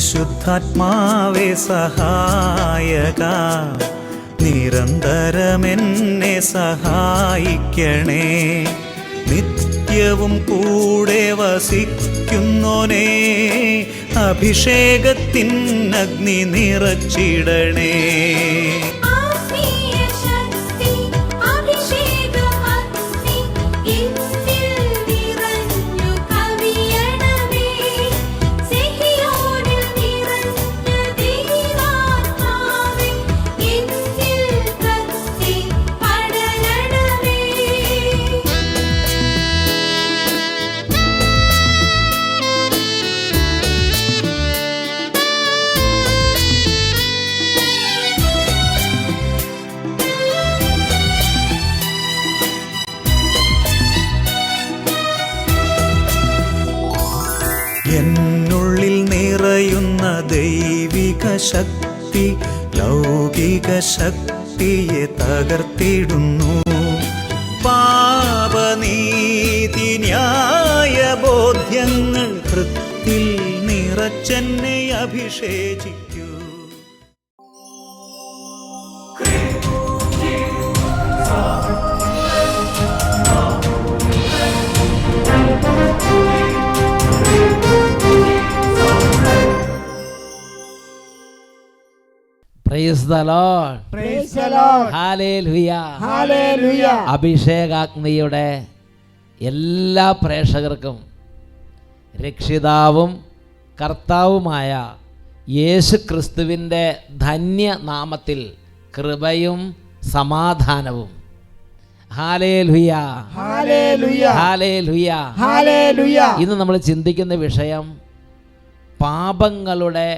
പരിശുദ്ധാത്മാവേ സഹായക, നിരന്തരമെന്നെ സഹായിക്കണേ. നിത്യവും കൂടെ വസിക്കുന്നോനേ, അഭിഷേകത്തിൻ അഗ്നി നിറച്ചിടണേ. എന്നുള്ളിൽ നിറയുന്ന ദൈവിക ശക്തി ലൗകിക ശക്തിയെ തകർത്തിടുന്നു. പാപനീതി ന്യായ ബോധ്യങ്ങൾ ഹൃത്തിൽ നിറച്ചെന്നെ അഭിഷേചിക്കൂ. Praise the Lord. Praise the Lord. Hallelujah. Hallelujah. അഭിഷേകാഗ്നിയുടെ എല്ലാ പ്രേക്ഷകർക്കും രക്ഷിതാവും കർത്താവുമായ യേശു ക്രിസ്തുവിൻ്റെ ധന്യനാമത്തിൽ കൃപയും സമാധാനവും. ഹല്ലേലൂയ. ഹല്ലേലൂയ. ഹല്ലേലൂയ. ഹല്ലേലൂയ. ഇന്ന് നമ്മൾ ചിന്തിക്കുന്ന വിഷയം പാപങ്ങളുടെ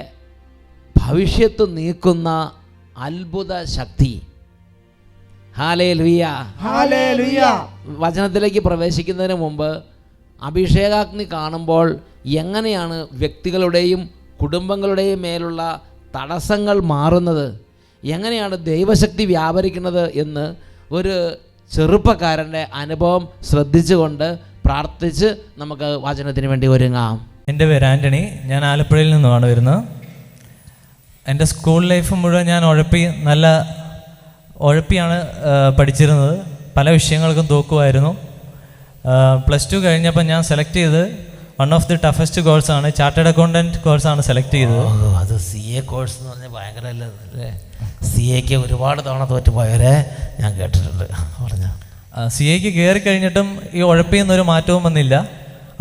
ഭവിഷ്യത്ത് നീക്കുന്ന അത്ഭുത ശക്തി. ഹല്ലേലൂയ. ഹല്ലേലൂയ. വചനത്തിലേക്ക് പ്രവേശിക്കുന്നതിന് മുമ്പ് അഭിഷേകാഗ്നി കാണുമ്പോൾ എങ്ങനെയാണ് വ്യക്തികളുടെയും കുടുംബങ്ങളുടെയും മേലുള്ള തടസ്സങ്ങൾ മാറുന്നത്, എങ്ങനെയാണ് ദൈവശക്തി വ്യാപരിക്കുന്നത് എന്ന് ഒരു ചെറുപ്പക്കാരൻ്റെ അനുഭവം ശ്രദ്ധിച്ചുകൊണ്ട് പ്രാർത്ഥിച്ച് നമുക്ക് വചനത്തിന് വേണ്ടി ഒരുങ്ങാം. എൻ്റെ പേര് ആൻ്റണി. ഞാൻ ആലപ്പുഴയിൽ നിന്നുമാണ് വരുന്നത്. എൻ്റെ സ്കൂൾ ലൈഫ് മുഴുവൻ ഞാൻ ഉഴപ്പിയാണ് പഠിച്ചിരുന്നത്. പല വിഷയങ്ങൾക്കും തോക്കുമായിരുന്നു. +2 കഴിഞ്ഞപ്പോൾ ഞാൻ സെലക്ട് ചെയ്ത് വൺ ഓഫ് ദി ടഫസ്റ്റ് കോഴ്സാണ് ചാർട്ടേഡ് അക്കൗണ്ടൻറ്റ് കോഴ്സാണ് സെലക്ട് ചെയ്തത്. അത് CA കോഴ്സ് എന്ന് പറഞ്ഞാൽ ഭയങ്കര അല്ലേ. CAക്ക് ഒരുപാട് തവണ തോറ്റുപോയവരെ ഞാൻ കേട്ടിട്ടുണ്ട്. പറഞ്ഞാൽ CAക്ക് കയറി കഴിഞ്ഞിട്ടും ഈ ഉഴപ്പിന്നൊരു മാറ്റവും വന്നില്ല.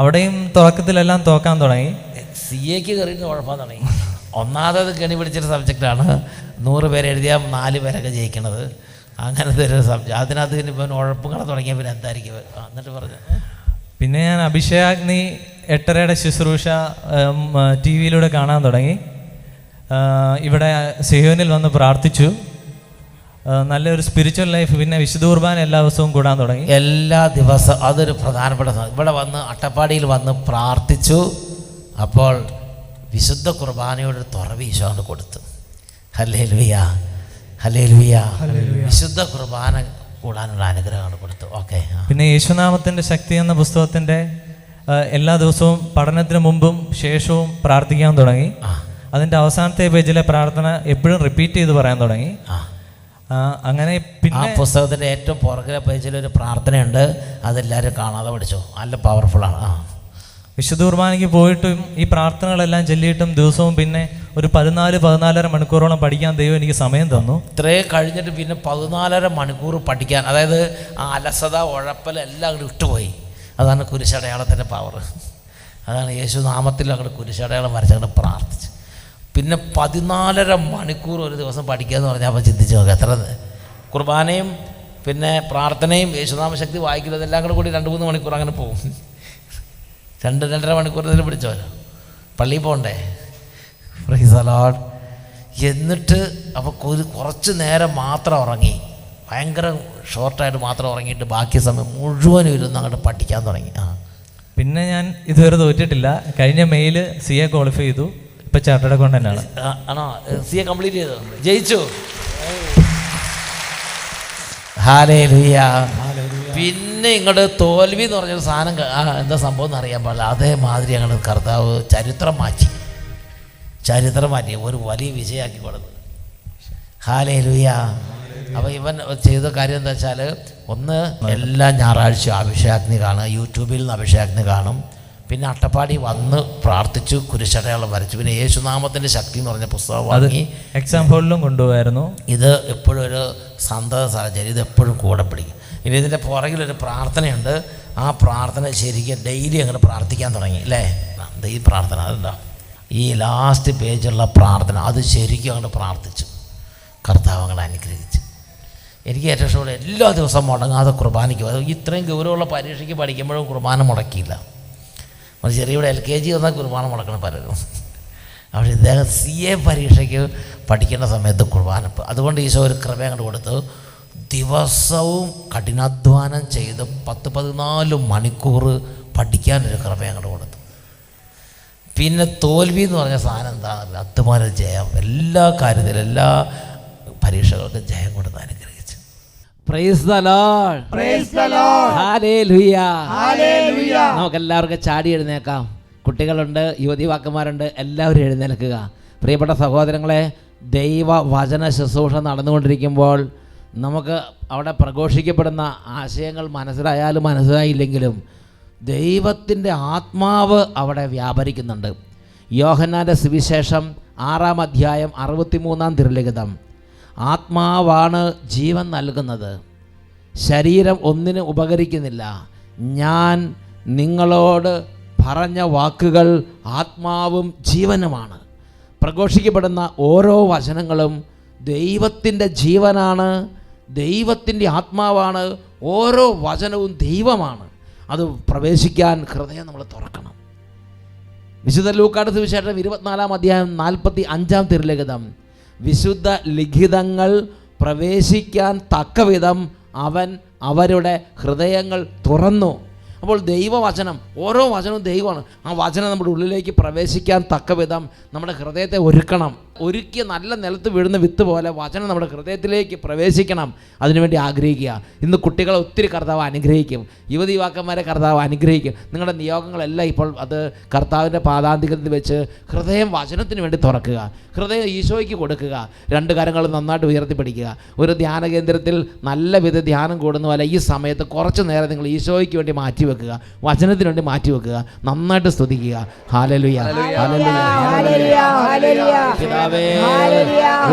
അവിടെയും തുടക്കത്തിലെല്ലാം തോക്കാൻ തുടങ്ങി. CAക്ക് കയറിയിട്ട് കുഴപ്പം തുടങ്ങി. ഒന്നാമത് കെണി പിടിച്ചൊരു സബ്ജക്റ്റാണ്. 100 പേര് എഴുതിയാൽ 4 പേരൊക്കെ ജയിക്കണത്. അങ്ങനത്തെ ഒരു സബ്ജക്റ്റ്. അതിനകത്ത് ഇപ്പം ഉഴപ്പുകളെ തുടങ്ങിയ പിന്നെ എന്തായിരിക്കും. എന്നിട്ട് പറഞ്ഞു പിന്നെ ഞാൻ അഭിഷേകാഗ്നി 8:30 ശുശ്രൂഷ TV-യിലൂടെ കാണാൻ തുടങ്ങി. ഇവിടെ സിയോനിൽ വന്ന് പ്രാർത്ഥിച്ചു. നല്ലൊരു സ്പിരിച്വൽ ലൈഫ്. പിന്നെ വിശുദ്ധ കുർബാന എല്ലാ ദിവസവും കൂടാൻ തുടങ്ങി. എല്ലാ ദിവസവും അതൊരു പ്രധാനപ്പെട്ട. ഇവിടെ വന്ന് അട്ടപ്പാടിയിൽ വന്ന് പ്രാർത്ഥിച്ചു. അപ്പോൾ വിശുദ്ധ കുർബാനയോട് തുറവി ഈശോണ്ട് കൊടുത്തു. ഹല്ലേലൂയ. ഹല്ലേലൂയ. വിശുദ്ധ കുർബാന കൂടാനുള്ള അനുഗ്രഹമാണ് കൊടുത്തു. ഓക്കെ. പിന്നെ യേശുനാമത്തിൻ്റെ ശക്തി എന്ന പുസ്തകത്തിൻ്റെ എല്ലാ ദിവസവും പഠനത്തിന് മുമ്പും ശേഷവും പ്രാർത്ഥിക്കാൻ തുടങ്ങി. അതിൻ്റെ അവസാനത്തെ പേജിലെ പ്രാർത്ഥന എപ്പോഴും റിപ്പീറ്റ് ചെയ്ത് പറയാൻ തുടങ്ങി. അങ്ങനെ പിന്നെ പുസ്തകത്തിൻ്റെ ഏറ്റവും പുറകിലെ പേജിലൊരു പ്രാർത്ഥനയുണ്ട്. അതെല്ലാവരും കാണാതെ പഠിച്ചു. നല്ല പവർഫുള്ളാണ്. വിശുദ്ധ കുർബാനയ്ക്ക് പോയിട്ടും ഈ പ്രാർത്ഥനകളെല്ലാം ചൊല്ലിയിട്ടും ദിവസവും പിന്നെ ഒരു 14-14.5 മണിക്കൂറോളം പഠിക്കാൻ ദൈവം എനിക്ക് സമയം തന്നു. ഇത്രയും കഴിഞ്ഞിട്ട് പിന്നെ 14.5 മണിക്കൂർ പഠിക്കാൻ, അതായത് ആ അലസത ഉഴപ്പൽ എല്ലാം അങ്ങോട്ട് വിട്ടുപോയി. അതാണ് കുരിശടയാളത്തിൻ്റെ പവർ. അതാണ് യേശു നാമത്തിൽ അങ്ങോട്ട് കുരിശടയാളം വരച്ചങ്ങോട്ട് പ്രാർത്ഥിച്ച് പിന്നെ 14.5 മണിക്കൂർ ഒരു ദിവസം പഠിക്കുക എന്ന് പറഞ്ഞാൽ അപ്പം ചിന്തിച്ച് നോക്കുക. എത്ര കുർബാനയും പിന്നെ പ്രാർത്ഥനയും യേശുനാമ ശക്തി വായിക്കുന്നതെല്ലാം കൂടി 2-3 മണിക്കൂർ അങ്ങനെ പോകും. 2-2.5 മണിക്കൂറിൽ പിടിച്ചോ. പള്ളിയിൽ പോകണ്ടേ. Price the Lord. എന്നിട്ട് അപ്പോൾ കുറച്ച് നേരം മാത്രം ഉറങ്ങി. ഭയങ്കര ഷോർട്ടായിട്ട് മാത്രം ഉറങ്ങിയിട്ട് ബാക്കി സമയം മുഴുവനും ഇരുന്ന് അങ്ങോട്ട് പഠിക്കാൻ തുടങ്ങി. പിന്നെ ഞാൻ ഇതുവരെ തോറ്റിട്ടില്ല. കഴിഞ്ഞ മെയിൽ CA ക്വാളിഫൈ ചെയ്തു. ഇപ്പം ചാർട്ടേഡ് അക്കൗണ്ടൻ്റ് ആണ്. ആണോ? CA കംപ്ലീറ്റ് ചെയ്തു, ജയിച്ചു. ഹല്ലേലൂയ. പിന്നെ ഇങ്ങോട്ട് തോൽവി എന്ന് പറഞ്ഞൊരു സാധനം എന്താ സംഭവം എന്ന് അറിയാൻ പാടില്ല. അതേമാതിരി ഞങ്ങൾ കർത്താവ് ചരിത്രം മാറ്റി. ചരിത്രം മാറ്റി ഒരു വലിയ വിജയമാക്കി കൊടുത്തു. ഹല്ലേലൂയ. അപ്പോൾ ഇവൻ ചെയ്ത കാര്യം എന്താ വെച്ചാൽ, ഒന്ന് എല്ലാ ഞായറാഴ്ചയും അഭിഷേകാഗ്നി കാണുക, യൂട്യൂബിൽ നിന്ന് അഭിഷേകാഗ്നി കാണും. പിന്നെ അട്ടപ്പാടി വന്ന് പ്രാർത്ഥിച്ചു, കുരിശടയാളം വരച്ചു. പിന്നെ യേശുനാമത്തിൻ്റെ ശക്തി എന്ന് പറഞ്ഞ പുസ്തകം വാങ്ങി എക്സാം ഹോളിലും കൊണ്ടുപോയായിരുന്നു. ഇത് എപ്പോഴും ഒരു സന്തത സാഹചര്യം, ഇത് എപ്പോഴും കൂടെ പിടിക്കും. ഇനി ഇതിൻ്റെ പുറകിലൊരു പ്രാർത്ഥനയുണ്ട്. ആ പ്രാർത്ഥന ശരിക്കും ഡെയിലി അങ്ങനെ പ്രാർത്ഥിക്കാൻ തുടങ്ങി അല്ലേ. ഈ പ്രാർത്ഥന അതുണ്ടോ, ഈ ലാസ്റ്റ് പേജുള്ള പ്രാർത്ഥന അത് ശരിക്കും അങ്ങോട്ട് പ്രാർത്ഥിച്ചു. കർത്താവ് അങ്ങോട്ട് അനുഗ്രഹിച്ചു. എനിക്ക് ഏറ്റവും ഇഷ്ടമുള്ള എല്ലാ ദിവസവും മുടങ്ങാതെ കുർബാനയ്ക്ക്. അത് ഇത്രയും ഗൗരവമുള്ള പരീക്ഷയ്ക്ക് പഠിക്കുമ്പോഴും കുർബാന മുടക്കിയില്ല. നമ്മൾ ചെറിയ LKG വന്നാൽ കുർബാന മുടക്കണം പലരും. പക്ഷേ ഇദ്ദേഹം CA പരീക്ഷയ്ക്ക് പഠിക്കേണ്ട സമയത്ത് കുർബാന. അതുകൊണ്ട് ഈശോ ഒരു കൃപ അങ്ങോട്ട് കൊടുത്തു. ദിവസവും കഠിനാധ്വാനം ചെയ്ത് 10-14 മണിക്കൂർ പഠിക്കാനൊരു കൃപ അങ്ങോട്ട് കൊടുത്തു. പിന്നെ തോൽവി എന്ന് പറഞ്ഞ സാധനം എന്താണെന്നല്ല, അത്തുമാര ജയം. എല്ലാ കാര്യത്തിലും എല്ലാ പരീക്ഷകൾക്കും ജയം കൊടുത്ത് അനുഗ്രഹിച്ചു. Praise the Lord. Praise the Lord. Hallelujah. Hallelujah. നമുക്ക് എല്ലാവർക്കും ചാടി എഴുന്നേക്കാം. കുട്ടികളുണ്ട്, യുവതിവാക്കന്മാരുണ്ട്, എല്ലാവരും എഴുന്നേൽക്കുക. പ്രിയപ്പെട്ട സഹോദരങ്ങളെ, ദൈവ വചന ശുശ്രൂഷ നടന്നുകൊണ്ടിരിക്കുമ്പോൾ നമുക്ക് അവിടെ പ്രഘോഷിക്കപ്പെടുന്ന ആശയങ്ങൾ മനസ്സിലായാലും മനസ്സിലായില്ലെങ്കിലും ദൈവത്തിൻ്റെ ആത്മാവ് അവിടെ വ്യാപരിക്കുന്നുണ്ട്. യോഹന്നാൻ്റെ സുവിശേഷം 6-ാം അധ്യായം 63-ാം തിരുലിഖിതം. ആത്മാവാണ് ജീവൻ നൽകുന്നത്, ശരീരം ഒന്നിനും ഉപകരിക്കുന്നില്ല. ഞാൻ നിങ്ങളോട് പറഞ്ഞ വാക്കുകൾ ആത്മാവും ജീവനുമാണ്. പ്രഘോഷിക്കപ്പെടുന്ന ഓരോ വചനങ്ങളും ദൈവത്തിൻ്റെ ജീവനാണ്, ദൈവത്തിൻ്റെ ആത്മാവാണ്. ഓരോ വചനവും ദൈവമാണ്. അത് പ്രവേശിക്കാൻ ഹൃദയം നമ്മൾ തുറക്കണം. വിശുദ്ധ ലൂക്കായുടെ സുവിശേഷം 24-ാം അധ്യായം 45-ാം തിരുലിഖിതം. വിശുദ്ധ ലിഖിതങ്ങൾ പ്രവേശിക്കാൻ തക്കവിധം അവൻ അവരുടെ ഹൃദയങ്ങൾ തുറന്നു. അപ്പോൾ ദൈവവചനം, ഓരോ വചനവും ദൈവമാണ്. ആ വചനം നമ്മുടെ ഉള്ളിലേക്ക് പ്രവേശിക്കാൻ തക്കവിധം നമ്മുടെ ഹൃദയത്തെ ഒരുക്കണം. ഒരുക്കിയ നല്ല നിലത്ത് വീഴുന്ന വിത്ത് പോലെ വചനം നമ്മുടെ ഹൃദയത്തിലേക്ക് പ്രവേശിക്കണം. അതിനുവേണ്ടി ആഗ്രഹിക്കുക. ഇന്ന് കുട്ടികളെ ഒത്തിരി കർത്താവ് അനുഗ്രഹിക്കും, യുവതി യുവാക്കന്മാരെ കർത്താവ് അനുഗ്രഹിക്കും. നിങ്ങളുടെ നിയോഗങ്ങളെല്ലാം ഇപ്പോൾ അത് കർത്താവിൻ്റെ പാദാന്തികത്തിൽ വെച്ച് ഹൃദയം വചനത്തിന് വേണ്ടി തുറക്കുക, ഹൃദയം ഈശോയ്ക്ക് കൊടുക്കുക. 2 കരങ്ങൾ നന്നായിട്ട് ഉയർത്തിപ്പിടിക്കുക. ഒരു ധ്യാന കേന്ദ്രത്തിൽ നല്ല വിധ ധ്യാനം കൂടുന്ന പോലെ ഈ സമയത്ത് കുറച്ച് നേരം നിങ്ങൾ ഈശോയ്ക്ക് വേണ്ടി മാറ്റിവെക്കുക, വചനത്തിന് വേണ്ടി മാറ്റിവെക്കുക. നന്നായിട്ട് സ്തുതിക്കുക. ഹല്ലേലൂയ, ഹല്ലേലൂയ, ഹല്ലേലൂയ. പിതാവേ,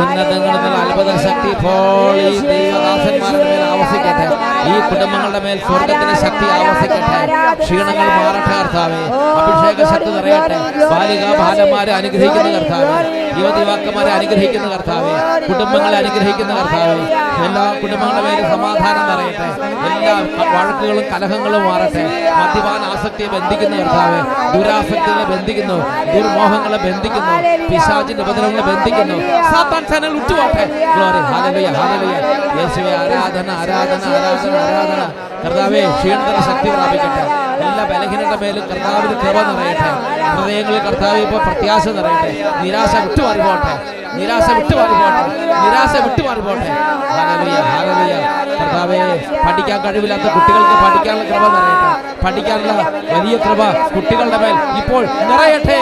ഉന്നതങ്ങളിൽ അത്ഭുത ശക്തി ഇപ്പോൾ ഈ ദൈവദാസന്മാരുടെ മേൽ ആവസിക്കട്ടെ. ഈ കുടുംബങ്ങളുടെ മേൽ സ്വർഗ്ഗത്തിന്റെ ശക്തി ആവസിക്കട്ടെ. ക്ഷീണങ്ങൾ മാറട്ടെ കർത്താവേ. അഭിഷേക ശക്തി നിറയട്ടെ. ബാലികാ ബാലന്മാരെ അനുഗ്രഹിക്കുന്ന കർത്താവേ, യുവതിവാക്കന്മാരെ അനുഗ്രഹിക്കുന്ന കർത്താവേ, കുടുംബങ്ങളെ അനുഗ്രഹിക്കുന്ന കർത്താവേ. എല്ലാ കുടുംബങ്ങളുടെ മേലും സമാധാനം നിറയട്ടെ. എല്ലാ വഴക്കുകളും കലഹങ്ങളും മാറട്ടെ. മദ്യപാന ആസക്തിയെ ബന്ധിക്കുന്ന കർത്താവേ, ദുരാസക്തികളെ ബന്ധിക്കുന്നു, ദുർമോഹങ്ങളെ ബന്ധിക്കുന്നു, പിശാചിന്റെ ഉപദ്രവങ്ങളെ ബന്ധിക്കുന്നു. സാത്താൻ സേനകൾ ഉറ്റുപോട്ടെ. Glory, hallelujah, hallelujah. യേശുവേ, ആരാധന, ആരാധന, ആരാധന, ആരാധന. കർത്താവേ, ക്ഷീണത്തിന് ശക്തി പ്രാപിക്കട്ടെ. എല്ലാ ബലഹീനരുടെ മേലും കർത്താവിന് കൃപ നിറയട്ടെ. ഹൃദയങ്ങളിൽ കർത്താവ് ഇപ്പോൾ പ്രത്യാശ നിറയട്ടെ. നിരാശ വിട്ടുമാറിപ്പോട്ടെ, നിരാശ വിട്ടുമാറിപ്പോട്ടെ, നിരാശ വിട്ടുമാറിപ്പോട്ടെ. Hallelujah, hallelujah. കർത്താവേ, പഠിക്കാൻ കഴിവില്ലാത്ത കുട്ടികൾക്ക് പഠിക്കാനുള്ള കൃപ നിറയട്ടെ. പഠിക്കാനുള്ള വലിയ കൃപ കുട്ടികളുടെ മേൽ ഇപ്പോൾ നിറയട്ടെ.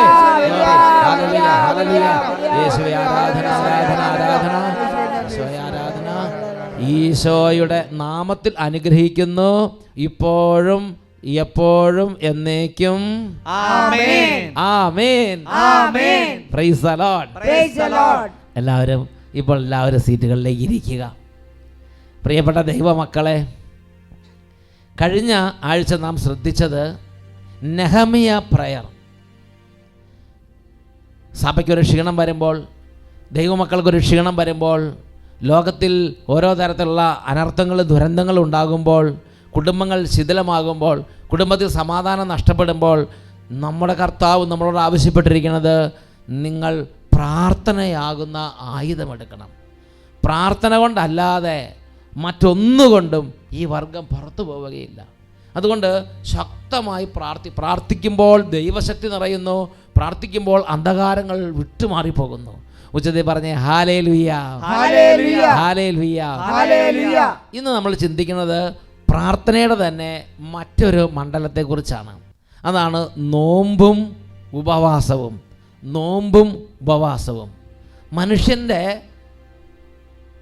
Hallelujah, hallelujah. യേശുവേ, ആരാധന, ആരാധന, ആരാധന. യേശുവേ, ആരാധന. ഈശോയുടെ നാമത്തിൽ അനുഗ്രഹിക്കുന്നു, ഇപ്പോഴും എപ്പോഴും എന്നേക്കും. ആമേൻ, ആമേൻ, ആമേൻ. Praise the Lord, Praise the Lord. എല്ലാവരും ഇപ്പോൾ എല്ലാവരും സീറ്റുകളിലേക്ക് ഇരിക്കുക. പ്രിയപ്പെട്ട ദൈവമക്കളെ, കഴിഞ്ഞ ആഴ്ച നാം ശ്രദ്ധിച്ചത് നെഹമിയ പ്രയർ. സഭയ്ക്കൊരു ക്ഷീണം വരുമ്പോൾ, ദൈവമക്കൾക്കൊരു ക്ഷീണം വരുമ്പോൾ, ലോകത്തിൽ ഓരോ തരത്തിലുള്ള അനർത്ഥങ്ങളും ദുരന്തങ്ങളും ഉണ്ടാകുമ്പോൾ, കുടുംബങ്ങൾ ശിഥിലമാകുമ്പോൾ, കുടുംബത്തിൽ സമാധാനം നഷ്ടപ്പെടുമ്പോൾ, നമ്മുടെ കർത്താവ് നമ്മളോട് ആവശ്യപ്പെട്ടിരിക്കുന്നത് നിങ്ങൾ പ്രാർത്ഥനയാകുന്ന ആയുധമെടുക്കണം. പ്രാർത്ഥന കൊണ്ടല്ലാതെ മറ്റൊന്നുകൊണ്ടും ഈ വർഗം പുറത്തു പോവുകയില്ല. അതുകൊണ്ട് ശക്തമായി പ്രാർത്ഥിക്കുമ്പോൾ ദൈവശക്തി നിറയുന്നു, പ്രാർത്ഥിക്കുമ്പോൾ അന്ധകാരങ്ങൾ വിട്ടുമാറിപ്പോകുന്നു. ഉച്ചത്തിൽ പറഞ്ഞേ ഹല്ലേലൂയ, ഹല്ലേലൂയ, ഹല്ലേലൂയ, ഹല്ലേലൂയ. ഇന്ന് നമ്മൾ ചിന്തിക്കുന്നത് പ്രാർത്ഥനയുടെ തന്നെ മറ്റൊരു മണ്ഡലത്തെക്കുറിച്ചാണ്. അതാണ് നോമ്പും ഉപവാസവും. നോമ്പും ഉപവാസവും മനുഷ്യൻ്റെ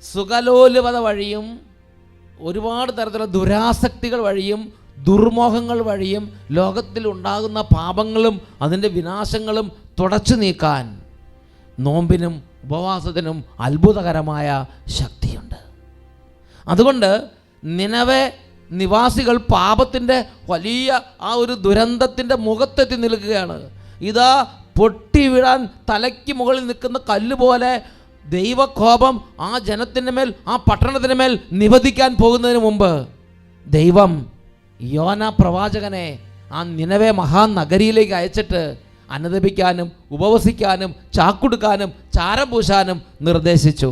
സുഖലോലുപത വഴിയും ഒരുപാട് തരത്തിലുള്ള ദുരാസക്തികൾ വഴിയും ദുർമോഹങ്ങൾ വഴിയും ലോകത്തിൽ ഉണ്ടാകുന്ന പാപങ്ങളും അതിൻ്റെ വിനാശങ്ങളും തുടച്ചു നീക്കാൻ നോമ്പിനും ഉപവാസത്തിനും അത്ഭുതകരമായ ശക്തിയുണ്ട്. അതുകൊണ്ട് നിനവെ നിവാസികൾ പാപത്തിൻ്റെ വലിയ ആ ഒരു ദുരന്തത്തിൻ്റെ മുഖത്തെത്തി നിൽക്കുകയാണ്. ഇതാ പൊട്ടി വീഴാൻ തലയ്ക്ക് മുകളിൽ നിൽക്കുന്ന കല്ല് പോലെ ദൈവകോപം ആ ജനത്തിൻ്റെ മേൽ, ആ പട്ടണത്തിൻ്റെ മേൽ നിവദിക്കാൻ പോകുന്നതിന് മുമ്പ് ദൈവം യോന പ്രവാചകനെ ആ നിനവെ മഹാനഗരിയിലേക്ക് അയച്ചിട്ട് അനുദപിക്കാനും ഉപവസിക്കാനും ചാക്കുടുക്കാനും ചാരം പൂശാനും നിർദ്ദേശിച്ചു.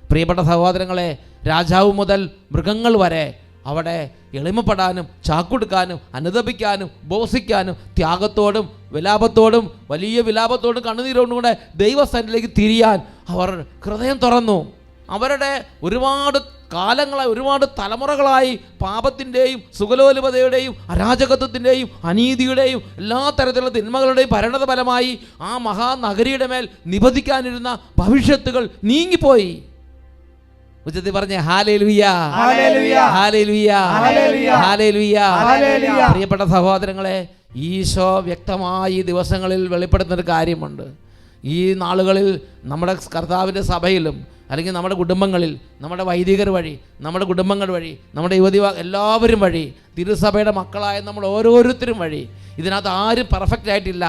പ്രിയപ്പെട്ട സഹോദരങ്ങളെ, രാജാവ് മുതൽ മൃഗങ്ങൾ വരെ അവിടെ എളിമപ്പെടാനും ചാക്കുടുക്കാനും അനുദപിക്കാനും ഉപവസിക്കാനും ത്യാഗത്തോടും വിലാപത്തോടും വലിയ വിലാപത്തോടും കണ്ണുനീരോടും കൂടെ ദൈവസ്ഥാനത്തിലേക്ക് തിരിയാൻ അവർ ഹൃദയം തുറന്നു. അവരുടെ ഒരുപാട് കാലങ്ങളായി, ഒരുപാട് തലമുറകളായി പാപത്തിൻ്റെയും സുഖലോലുപതയുടെയും അരാജകത്വത്തിൻ്റെയും അനീതിയുടെയും എല്ലാ തരത്തിലുള്ള തിന്മകളുടെയും പരിണതഫലമായി ആ മഹാനഗരിയുടെ മേൽ നിബന്ധിക്കാനിരുന്ന ഭവിഷ്യത്തുകൾ നീങ്ങിപ്പോയി. ഉച്ചത്തിൽ പറഞ്ഞേ ഹല്ലേലൂയ, ഹല്ലേലൂയ, ഹല്ലേലൂയ, ഹല്ലേലൂയ, ഹല്ലേലൂയ. ഹല്ലേലൂയ. പ്രിയപ്പെട്ട സഹോദരങ്ങളെ, ഈശോ വ്യക്തമായി ഈ ദിവസങ്ങളിൽ വെളിപ്പെടുത്തുന്നൊരു കാര്യമുണ്ട്. ഈ നാളുകളിൽ നമ്മുടെ കർത്താവിൻ്റെ സഭയിലും അല്ലെങ്കിൽ നമ്മുടെ കുടുംബങ്ങളിൽ, നമ്മുടെ വൈദികർ വഴി, നമ്മുടെ കുടുംബങ്ങൾ വഴി, നമ്മുടെ യുവതി എല്ലാവരും വഴി, തിരുസഭയുടെ മക്കളായ നമ്മൾ ഓരോരുത്തരും വഴി, ഇതിനകത്ത് ആരും പെർഫെക്റ്റ് ആയിട്ടില്ല.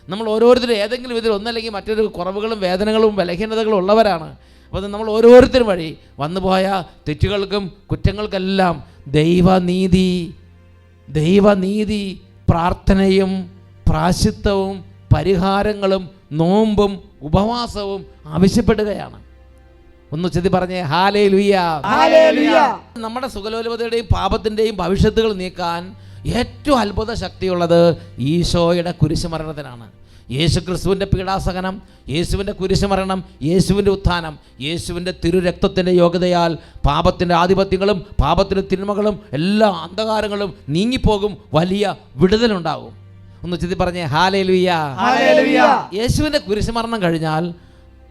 നമ്മൾ ഓരോരുത്തരും ഏതെങ്കിലും വിധത്തിൽ ഒന്നല്ലെങ്കിൽ മറ്റൊരു കുറവുകളും വേദനകളും ബലഹീനതകളും ഉള്ളവരാണ്. അപ്പോൾ നമ്മൾ ഓരോരുത്തരും വഴി വന്നുപോയ തെറ്റുകൾക്കും കുറ്റങ്ങൾക്കെല്ലാം ദൈവനീതി പ്രാർത്ഥനയും പ്രായശ്ചിത്തവും പരിഹാരങ്ങളും നോമ്പും ഉപവാസവും ആവശ്യപ്പെടുകയാണ്. ഒന്ന് ചെത്തി പറഞ്ഞേ ഹല്ലേലൂയ, ഹല്ലേലൂയ. നമ്മുടെ സുഖലോലുപതയുടെയും പാപത്തിൻ്റെയും ഭവിഷ്യത്തുകൾ നീക്കാൻ ഏറ്റവും അത്ഭുത ശക്തിയുള്ളത് ഈശോയുടെ കുരിശുമരണത്തിനാണ്. യേശുക്രിസ്തുവിൻ്റെ പീഡാസഹനം, യേശുവിൻ്റെ കുരിശുമരണം, യേശുവിൻ്റെ ഉത്ഥാനം, യേശുവിൻ്റെ തിരുരക്തത്തിൻ്റെ യോഗ്യതയാൽ പാപത്തിൻ്റെ ആധിപത്യങ്ങളും പാപത്തിൻ്റെ തിന്മകളും എല്ലാ അന്ധകാരങ്ങളും നീങ്ങിപ്പോകും, വലിയ വിടുതലുണ്ടാകും. ഒന്ന് ചെത്തി പറഞ്ഞേ ഹല്ലേലൂയ, ഹല്ലേലൂയ. യേശുവിൻ്റെ കുരിശുമരണം കഴിഞ്ഞാൽ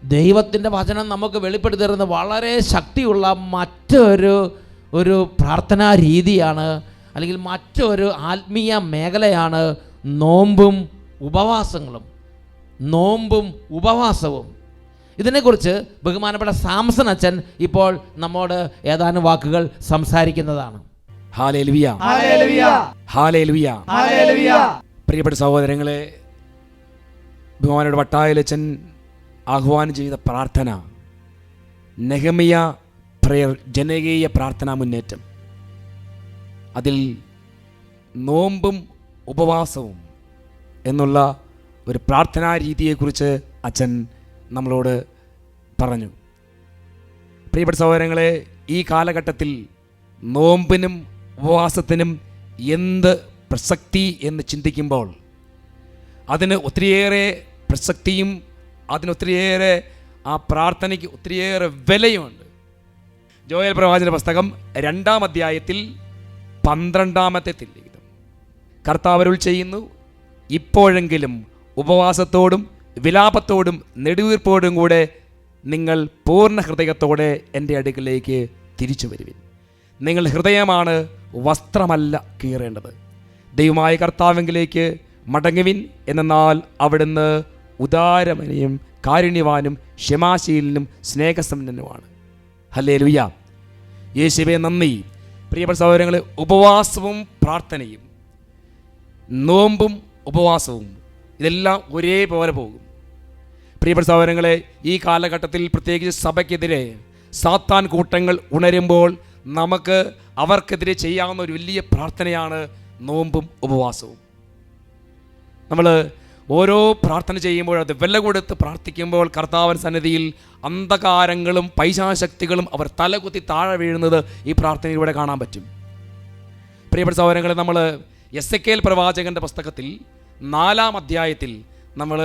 ദൈവത്തിൻ്റെ വചനം നമുക്ക് വെളിപ്പെടുത്തി തരുന്ന വളരെ ശക്തിയുള്ള മറ്റൊരു പ്രാർത്ഥനാ രീതിയാണ്, അല്ലെങ്കിൽ മറ്റൊരു ആത്മീയ മേഖലയാണ് നോമ്പും ഉപവാസവും. ഇതിനെക്കുറിച്ച് ബഹുമാനപ്പെട്ട സാംസൺ അച്ഛൻ ഇപ്പോൾ നമ്മോട് ഏതാനും വാക്കുകൾ സംസാരിക്കുന്നതാണ്. ഹല്ലേലൂയ, ഹല്ലേലൂയ, ഹല്ലേലൂയ. ഹല്ലേലൂയ. പ്രിയപ്പെട്ട സഹോദരങ്ങളെ, ബഹുമാനപ്പെട്ട വട്ടായിലച്ചൻ ആഹ്വാനം ചെയ്ത പ്രാർത്ഥന നെഹെമിയ പ്രയർ, ജനകീയ പ്രാർത്ഥനാ മുന്നേറ്റം. അതിൽ നോമ്പും ഉപവാസവും എന്നുള്ള ഒരു പ്രാർത്ഥനാ രീതിയെക്കുറിച്ച് അച്ഛൻ നമ്മളോട് പറഞ്ഞു. പ്രിയപ്പെട്ട സഹോദരങ്ങളെ, ഈ കാലഘട്ടത്തിൽ നോമ്പിനും ഉപവാസത്തിനും എന്ത് പ്രസക്തി എന്ന് ചിന്തിക്കുമ്പോൾ അതിന് ഒത്തിരിയേറെ പ്രസക്തിയും അതിനൊത്തിരിയേറെ ആ പ്രാർത്ഥനയ്ക്ക് ഒത്തിരിയേറെ വിലയുമുണ്ട്. ജോയൽ പ്രവാചകന്റെ പുസ്തകം 2-ാം അധ്യായത്തിൽ 12-ാമത്തെ തിരുലിഖിതം കർത്താവ് അരുൾ ചെയ്യുന്നു, ഇപ്പോഴെങ്കിലും ഉപവാസത്തോടും വിലാപത്തോടും നെടുവീർപ്പോടും കൂടെ നിങ്ങൾ പൂർണ്ണ ഹൃദയത്തോടെ എൻ്റെ അടുക്കിലേക്ക് തിരിച്ചു വരുവിൻ. നിങ്ങൾ ഹൃദയമാണ്, വസ്ത്രമല്ല കീറേണ്ടത്. ദൈവമായ കർത്താവിലേക്ക് മടങ്ങുവിൻ, എന്നാൽ അവിടുന്ന് ഉദാരമനയും കാരുണ്യവാനും ക്ഷമാശീലനും സ്നേഹസമ്പന്നനുമാണ്. ഹല്ലേലൂയ, യേശുവേ നന്ദി. പ്രിയപ്പെട്ട സഹോദരങ്ങളെ, ഉപവാസവും പ്രാർത്ഥനയും, നോമ്പും ഉപവാസവും ഇതെല്ലാം ഒരേപോലെ പോകും. പ്രിയപ്പെട്ട സഹോദരങ്ങളെ, ഈ കാലഘട്ടത്തിൽ പ്രത്യേകിച്ച് സഭയ്ക്കെതിരെ സാത്താൻ കൂട്ടങ്ങൾ ഉണരുമ്പോൾ നമുക്ക് അവർക്കെതിരെ ചെയ്യാവുന്ന ഒരു വലിയ പ്രാർത്ഥനയാണ് നോമ്പും ഉപവാസവും. നമ്മൾ ഓരോ പ്രാർത്ഥന ചെയ്യുമ്പോൾ അത് വില കൊടുത്ത് പ്രാർത്ഥിക്കുമ്പോൾ കർത്താവിൻ സന്നിധിയിൽ അന്ധകാരങ്ങളും പൈശാചശക്തികളും അവർ തലകുത്തി താഴെ വീഴുന്നത് ഈ പ്രാർത്ഥനയിലൂടെ കാണാൻ പറ്റും. പ്രിയപ്പെട്ട സഹോദരങ്ങളെ, നമ്മൾ എസെക്കേൽ പ്രവാചകൻ്റെ പുസ്തകത്തിൽ 4-ാം അധ്യായത്തിൽ നമ്മൾ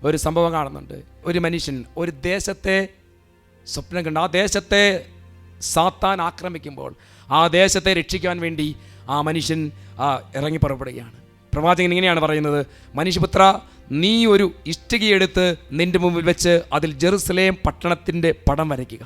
ഒരു സംഭവം കാണുന്നുണ്ട്. ഒരു മനുഷ്യൻ ഒരു ദേശത്തെ സ്വപ്നം കണ്ട് ആ ദേശത്തെ സാത്താൻ ആക്രമിക്കുമ്പോൾ ആ ദേശത്തെ രക്ഷിക്കാൻ വേണ്ടി ആ മനുഷ്യൻ ഇറങ്ങി പുറപ്പെടുകയാണ്. പ്രവാചകൻ ഇങ്ങനെയാണ് പറയുന്നത്, മനുഷ്യപുത്ര, നീ ഒരു ഇഷ്ടികയെടുത്ത് നിന്റെ മുമ്പിൽ വെച്ച് അതിൽ ജെറുസലേം പട്ടണത്തിൻ്റെ പടം വരയ്ക്കുക.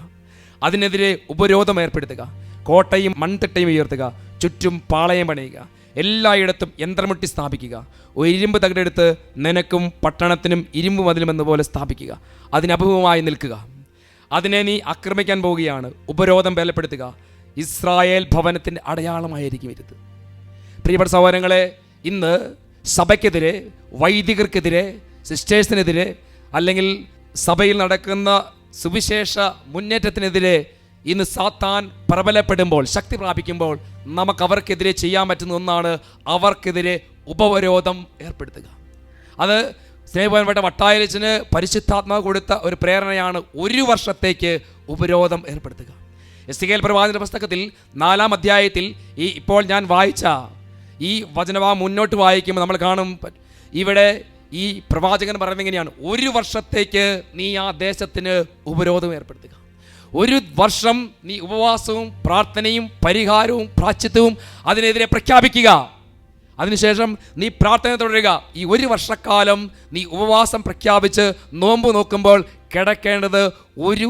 അതിനെതിരെ ഉപരോധം ഏർപ്പെടുത്തുക. കോട്ടയും മൺതിട്ടയും ഉയർത്തുക. ചുറ്റും പാളയം പണിയുക. എല്ലായിടത്തും യന്ത്രമുട്ടി സ്ഥാപിക്കുക. ഒരു ഇരുമ്പ് തകിടെടുത്ത് നിനക്കും പട്ടണത്തിനും ഇരുമ്പ് മതിലുമെന്ന പോലെ സ്ഥാപിക്കുക. അതിനഭിമുഖമായി നിൽക്കുക. അതിനെ നീ ആക്രമിക്കാൻ പോവുകയാണ്. ഉപരോധം ബലപ്പെടുത്തുക. ഇസ്രായേൽ ഭവനത്തിൻ്റെ അടയാളമായിരിക്കും ഇത്. പ്രിയപ്പെട്ട സഹോദരങ്ങളെ, ഇന്ന് സഭയ്ക്കെതിരെ, വൈദികർക്കെതിരെ, സിസ്റ്റേഴ്സിനെതിരെ, അല്ലെങ്കിൽ സഭയിൽ നടക്കുന്ന സുവിശേഷ മുന്നേറ്റത്തിനെതിരെ ഇന്ന് സാത്താൻ പ്രബലപ്പെടുമ്പോൾ, ശക്തി പ്രാപിക്കുമ്പോൾ, നമുക്ക് അവർക്കെതിരെ ചെയ്യാൻ പറ്റുന്ന ഒന്നാണ് അവർക്കെതിരെ ഉപരോധം ഏർപ്പെടുത്തുക. അത് സ്നേഹവാൻപ്പെട്ട വട്ടായലച്ചന് പരിശുദ്ധാത്മാവ് കൊടുത്ത ഒരു പ്രേരണയാണ്. 1 വർഷത്തേക്ക് ഉപരോധം ഏർപ്പെടുത്തുക. എസ്കേൽ പ്രവാചകന്റെ പുസ്തകത്തിൽ 4-ാം അധ്യായത്തിൽ ഇപ്പോൾ ഞാൻ വായിച്ച ഈ വചനഭാഗം മുന്നോട്ട് വായിക്കുമ്പോൾ നമ്മൾ കാണും, ഇവിടെ ഈ പ്രവാചകൻ പറയുന്നത് എങ്ങനെയാണ്? 1 വർഷത്തേക്ക് നീ ആ ദേശത്തിന് ഉപരോധം ഏർപ്പെടുത്തുക. 1 വർഷം നീ ഉപവാസവും പ്രാർത്ഥനയും പരിഹാരവും പ്രാശ്ചിത്വവും അതിനെതിരെ പ്രഖ്യാപിക്കുക. അതിനുശേഷം നീ പ്രാർത്ഥന തുടരുക. ഈ 1 വർഷക്കാലം നീ ഉപവാസം പ്രഖ്യാപിച്ച് നോമ്പ് നോക്കുമ്പോൾ കിടക്കേണ്ടത് 1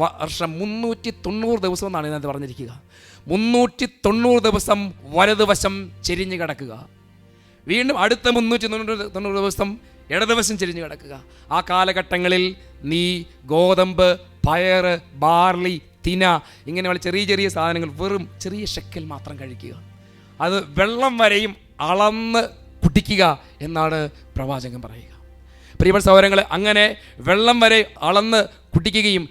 വർഷം 390 ദിവസം എന്നാണ് ഇതിനകത്ത് പറഞ്ഞിരിക്കുക. 390 ദിവസം വലതുവശം ചെരിഞ്ഞ് കിടക്കുക. വീണ്ടും അടുത്ത 390 ദിവസം ഇടതുവശം ചെരിഞ്ഞ് കിടക്കുക. ആ കാലഘട്ടങ്ങളിൽ നീ ഗോതമ്പ്, പയർ, ബാർലി, തിന ഇങ്ങനെയുള്ള ചെറിയ ചെറിയ സാധനങ്ങൾ വെറും ചെറിയ ഷെക്കൽ മാത്രം കഴിക്കുക. അത് വെള്ളം വരെയും അളന്ന് കുടിക്കുക എന്നാണ് പ്രവാചകൻ പറയുക. പ്രിയപ്പെട്ട സഹോദരങ്ങളെ, അങ്ങനെ വെള്ളം വരെ അളന്ന് കുടിക്കുകയും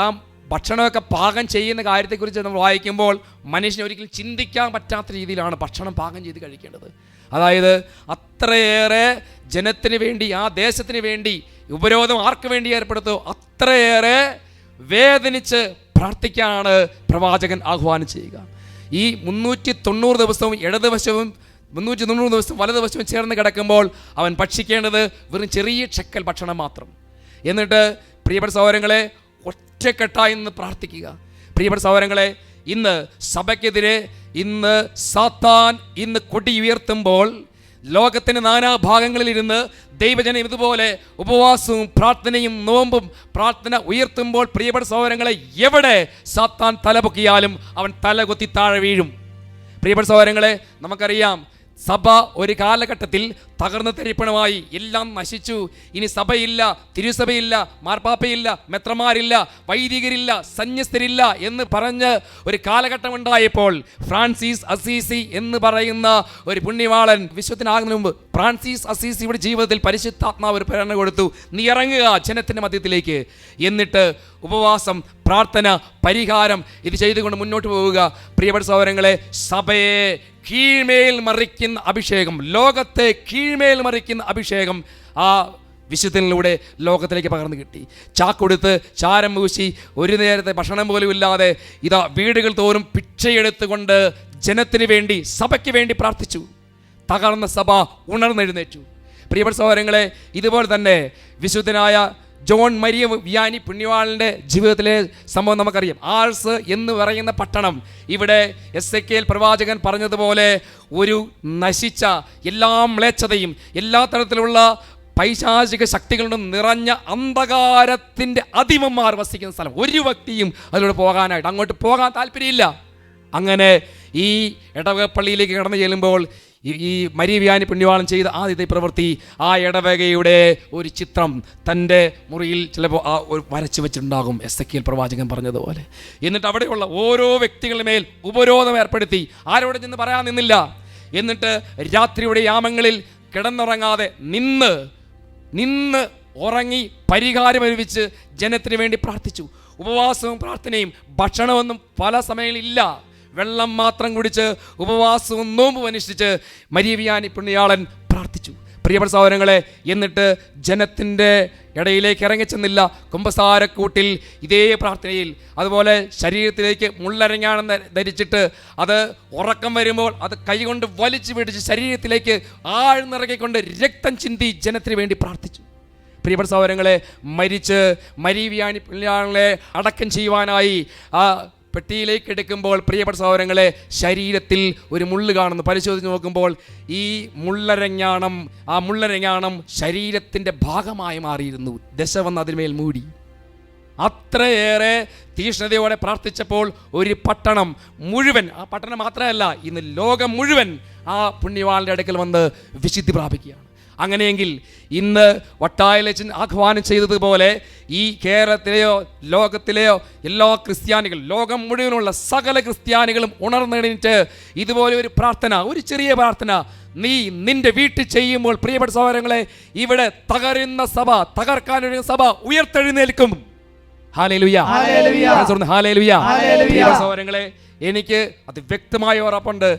ആ ഭക്ഷണമൊക്കെ പാകം ചെയ്യുന്ന കാര്യത്തെക്കുറിച്ച് നമ്മൾ വായിക്കുമ്പോൾ മനുഷ്യന് ഒരിക്കലും ചിന്തിക്കാൻ പറ്റാത്ത രീതിയിലാണ് ഭക്ഷണം പാകം ചെയ്ത് കഴിക്കേണ്ടത്. അതായത് അത്രയേറെ ജനത്തിന് വേണ്ടി, ആ ദേശത്തിന് വേണ്ടി ഉപരോധം ആർക്ക് വേണ്ടി ഏർപ്പെടുത്തോ അത്രയേറെ വേദനിച്ച് പ്രാർത്ഥിക്കാനാണ് പ്രവാചകൻ ആഹ്വാനം ചെയ്യുക. ഈ 390 ദിവസവും ഇടതുവശവും 390 ദിവസം വലതുവശവും ചേർന്ന് കിടക്കുമ്പോൾ അവൻ ഭക്ഷിക്കേണ്ടത് വെറും ചെറിയ ഷെക്കൽ ഭക്ഷണം മാത്രം. എന്നിട്ട് പ്രിയപ്പെട്ട സഹോദരങ്ങളെ, ഒറ്റക്കെട്ടായി നിന്ന് പ്രാർത്ഥിക്കുക. പ്രിയപ്പെട്ട സഹോദരങ്ങളെ, ഇന്ന് സഭയ്ക്കെതിരെ ഇന്ന് സാത്താൻ ഇന്ന് കൊടി ഉയർത്തുമ്പോൾ ലോകത്തിൻ്റെ നാനാഭാഗങ്ങളിലിരുന്ന് ദൈവജനം ഇതുപോലെ ഉപവാസവും പ്രാർത്ഥനയും നോമ്പും പ്രാർത്ഥന ഉയർത്തുമ്പോൾ പ്രിയപ്പെട്ട സഹോദരങ്ങളെ, എവിടെ സാത്താൻ തലപൊക്കിയാലും അവൻ തലകൊത്തി താഴെ വീഴും. പ്രിയപ്പെട്ട സഹോദരങ്ങളെ, നമുക്കറിയാം സഭ ഒരു കാലഘട്ടത്തിൽ തകർന്ന് തരിപ്പണമായി, എല്ലാം നശിച്ചു. ഇനി സഭയില്ല, തിരുസഭയില്ല, മാർപ്പാപ്പയില്ല, മെത്രമാരില്ല, വൈദികരില്ല, സന്യസ്തരില്ല എന്ന് പറഞ്ഞ് ഒരു കാലഘട്ടമുണ്ടായപ്പോൾ ഫ്രാൻസിസ് അസീസി എന്ന് പറയുന്ന ഒരു പുണ്യവാളൻ വിശ്വത്തിനാകുന്നതിന് മുമ്പ് ഫ്രാൻസിസ് അസീസിയുടെ ജീവിതത്തിൽ പരിശുദ്ധാത്മാവ് ഒരു പ്രേരണ കൊടുത്തു. നീ ഇറങ്ങുക ജനത്തിൻ്റെ മധ്യത്തിലേക്ക്, എന്നിട്ട് ഉപവാസം, പ്രാർത്ഥന, പരിഹാരം ഇത് ചെയ്തുകൊണ്ട് മുന്നോട്ട് പോവുക. പ്രിയപ്പെട്ട സഹോദരങ്ങളെ, സഭയെ കീഴ്മേൽ മറിക്കുന്ന അഭിഷേകം, ലോകത്തെ കീഴ്മേൽ മറിക്കുന്ന അഭിഷേകം ആ വിശുദ്ധനിലൂടെ ലോകത്തിലേക്ക് പകർന്നു കിട്ടി. ചാക്കൊടുത്ത് ചാരം പൂശി ഒരു നേരത്തെ ഭക്ഷണം പോലും ഇല്ലാതെ ഇതാ വീടുകൾ തോറും ഭിക്ഷയെടുത്തുകൊണ്ട് ജനത്തിന് വേണ്ടി, സഭയ്ക്ക് വേണ്ടി പ്രാർത്ഥിച്ചു. തകർന്ന സഭ ഉണർന്നെഴുന്നേറ്റു. പ്രിയപ്പെട്ട സഹോദരങ്ങളെ, ഇതുപോലെ തന്നെ വിശുദ്ധനായ ജോൺ മരിയ വിയാനി പുണ്യവാളൻ്റെ ജീവിതത്തിലെ സംഭവം നമുക്കറിയാം. ആഴ്സ് എന്ന് പറയുന്ന പട്ടണം, ഇവിടെ എസ്എകേൽ പ്രവാചകൻ പറഞ്ഞതുപോലെ ഒരു നശിച്ച, എല്ലാ മ്ലേച്ഛതയും എല്ലാ തരത്തിലുള്ള പൈശാചിക ശക്തികളും നിറഞ്ഞ അന്ധകാരത്തിൻ്റെ അധിപന്മാർ വസിക്കുന്ന സ്ഥലം. ഒരു വ്യക്തിയും അതിലൂടെ പോകാനായിട്ട് അങ്ങോട്ട് പോകാൻ താല്പര്യമില്ല. അങ്ങനെ ഈ ഇടവകപ്പള്ളിയിലേക്ക് കടന്നു ചെല്ലുമ്പോൾ ഈ മരിയ വിയാനി പുണ്യവാളൻ ചെയ്ത ആദ്യത്തെ പ്രവൃത്തി ആ ഇടവകയുടെ ഒരു ചിത്രം തൻ്റെ മുറിയിൽ ചിലപ്പോൾ വരച്ചു വെച്ചിട്ടുണ്ടാകും, എസ്എകേൽ പ്രവാചകൻ പറഞ്ഞതുപോലെ. എന്നിട്ട് അവിടെയുള്ള ഓരോ വ്യക്തികളുടെ മേൽ ഉപരോധം ഏർപ്പെടുത്തി. ആരോട് ചെന്ന് പറയാൻ നിന്നില്ല. എന്നിട്ട് രാത്രിയുടെ യാമങ്ങളിൽ കിടന്നുറങ്ങാതെ നിന്ന് ഉറങ്ങി പരിഹാരമൊരുവിച്ച് ജനത്തിന് വേണ്ടി പ്രാർത്ഥിച്ചു. ഉപവാസവും പ്രാർത്ഥനയും, ഭക്ഷണമൊന്നും പല സമയങ്ങളില്ല, വെള്ളം മാത്രം കുടിച്ച് ഉപവാസവും നോമ്പും അനുഷ്ഠിച്ച് മരിയ വിയാനി പുണ്യാളൻ പ്രാർത്ഥിച്ചു. പ്രിയപ്പെട്ട സഹോദരങ്ങളെ, എന്നിട്ട് ജനത്തിൻ്റെ ഇടയിലേക്ക് ഇറങ്ങിച്ചെന്നില്ല. കുമ്പസാരക്കൂട്ടിൽ ഇതേ പ്രാർത്ഥനയിൽ, അതുപോലെ ശരീരത്തിലേക്ക് മുള്ളരഞ്ഞാണെന്ന് ധരിച്ചിട്ട് അത് ഉറക്കം വരുമ്പോൾ അത് കൈകൊണ്ട് വലിച്ചു പിടിച്ച് ശരീരത്തിലേക്ക് ആഴ്ന്നിറക്കിക്കൊണ്ട് രക്തം ചിന്തി ജനത്തിന് വേണ്ടി പ്രാർത്ഥിച്ചു. പ്രിയപ്പെട്ട സഹോദരങ്ങളെ, മരിയ വിയാനി പുണ്യാളനെ അടക്കം ചെയ്യുവാനായി ആ പെട്ടിയിലേക്ക് എടുക്കുമ്പോൾ പ്രിയപ്പെട്ട സഹോദരങ്ങളെ ശരീരത്തിൽ ഒരു മുള്ള് കാണുന്നു. പരിശോധിച്ച് നോക്കുമ്പോൾ ഈ മുള്ളരഞ്ഞാണം ശരീരത്തിൻ്റെ ഭാഗമായി മാറിയിരുന്നു. ദശ വന്ന് അതിന്മേൽ മൂടി. അത്രയേറെ തീഷ്ണതയോടെ പ്രാർത്ഥിച്ചപ്പോൾ ഒരു പട്ടണം മുഴുവൻ, ആ പട്ടണം മാത്രമല്ല ഇന്ന് ലോകം മുഴുവൻ ആ പുണ്യവാളിൻ്റെ അടുക്കൽ വന്ന് വിശുദ്ധി പ്രാപിക്കുകയാണ്. അങ്ങനെയെങ്കിൽ ഇന്ന് വട്ടായലച്ചൻ ആഹ്വാനം ചെയ്തതുപോലെ ഈ കേരളത്തിലെയോ ലോകത്തിലെയോ എല്ലാ ക്രിസ്ത്യാനികളും, ലോകം മുഴുവനുള്ള സകല ക്രിസ്ത്യാനികളും ഉണർന്നെഴുന്നേറ്റ് ഇതുപോലെ ഒരു പ്രാർത്ഥന, ഒരു ചെറിയ പ്രാർത്ഥന നീ നിന്റെ വീട്ടിൽ ചെയ്യുമ്പോൾ പ്രിയപ്പെട്ട സഹോദരങ്ങളെ, ഇവിടെ തകരുന്ന സഭ, തകർക്കാനൊരു സഭ ഉയർത്തെഴുന്നേൽക്കും. ഹല്ലേലൂയ, ഹല്ലേലൂയ. പ്രിയപ്പെട്ട സഹോദരങ്ങളെ, എനിക്ക് അത് വ്യക്തമായ ഉറപ്പുണ്ട്.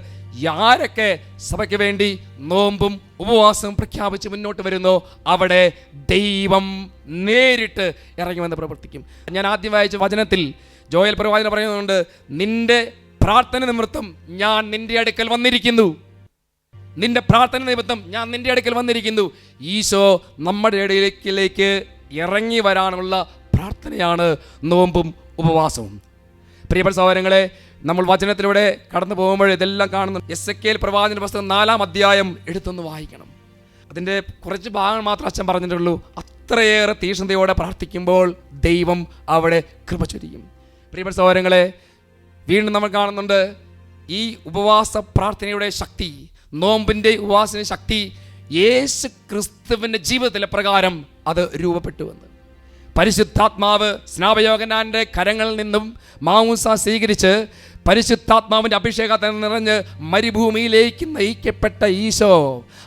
ആരൊക്കെ സഭയ്ക്ക് വേണ്ടി നോമ്പും ഉപവാസവും പ്രഖ്യാപിച്ച് മുന്നോട്ട് വരുന്നോ അവിടെ ദൈവം നേരിട്ട് ഇറങ്ങി വന്ന് പ്രവർത്തിക്കും. ഞാൻ ആദ്യം വായിച്ച വചനത്തിൽ ജോയൽ പ്രവാചകൻ പറയുന്നുണ്ട്, നിന്റെ പ്രാർത്ഥന നിമിത്തം ഞാൻ നിന്റെ അടുക്കൽ വന്നിരിക്കുന്നു. നിന്റെ പ്രാർത്ഥന നിമിത്തം ഞാൻ നിന്റെ അടുക്കൽ വന്നിരിക്കുന്നു. ഈശോ നമ്മുടെ ഇടയിലേക്ക് ഇറങ്ങി വരാനുള്ള പ്രാർത്ഥനയാണ് നോമ്പും ഉപവാസവും. പ്രിയപ്പെട്ട സഹോദരങ്ങളെ, നമ്മൾ വചനത്തിലൂടെ കടന്നു പോകുമ്പോൾ ഇതെല്ലാം കാണുന്നു. എസെക്കേൽ പ്രവാചകന്റെ പുസ്തകം 4-ാം അധ്യായം എടുത്തൊന്ന് വായിക്കണം. അതിൻ്റെ കുറച്ച് ഭാഗങ്ങൾ മാത്രം അച്ഛൻ പറഞ്ഞിട്ടുള്ളൂ. അത്രയേറെ തീഷ്ണതയോടെ പ്രാർത്ഥിക്കുമ്പോൾ ദൈവം അവിടെ കൃപ ചൊരിയും. പ്രിയപ്പെട്ട സഹോദരങ്ങളെ, വീണ്ടും നമ്മൾ കാണുന്നുണ്ട് ഈ ഉപവാസ പ്രാർത്ഥനയുടെ ശക്തി, നോമ്പിൻ്റെ ഉപവാസ ശക്തി യേശു ക്രിസ്തുവിൻ്റെ ജീവിതത്തിലെ പ്രകാരം അത് രൂപപ്പെട്ടുവെന്ന്. പരിശുദ്ധാത്മാവ് സ്നാപയോഹന്നാന്റെ കരങ്ങളിൽ നിന്നും മാമോദീസ സ്വീകരിച്ച് പരിശുദ്ധാത്മാവിൻ്റെ അഭിഷേകത്തിൽ നിറഞ്ഞ് മരുഭൂമിയിലേക്ക് നയിക്കപ്പെട്ട ഈശോ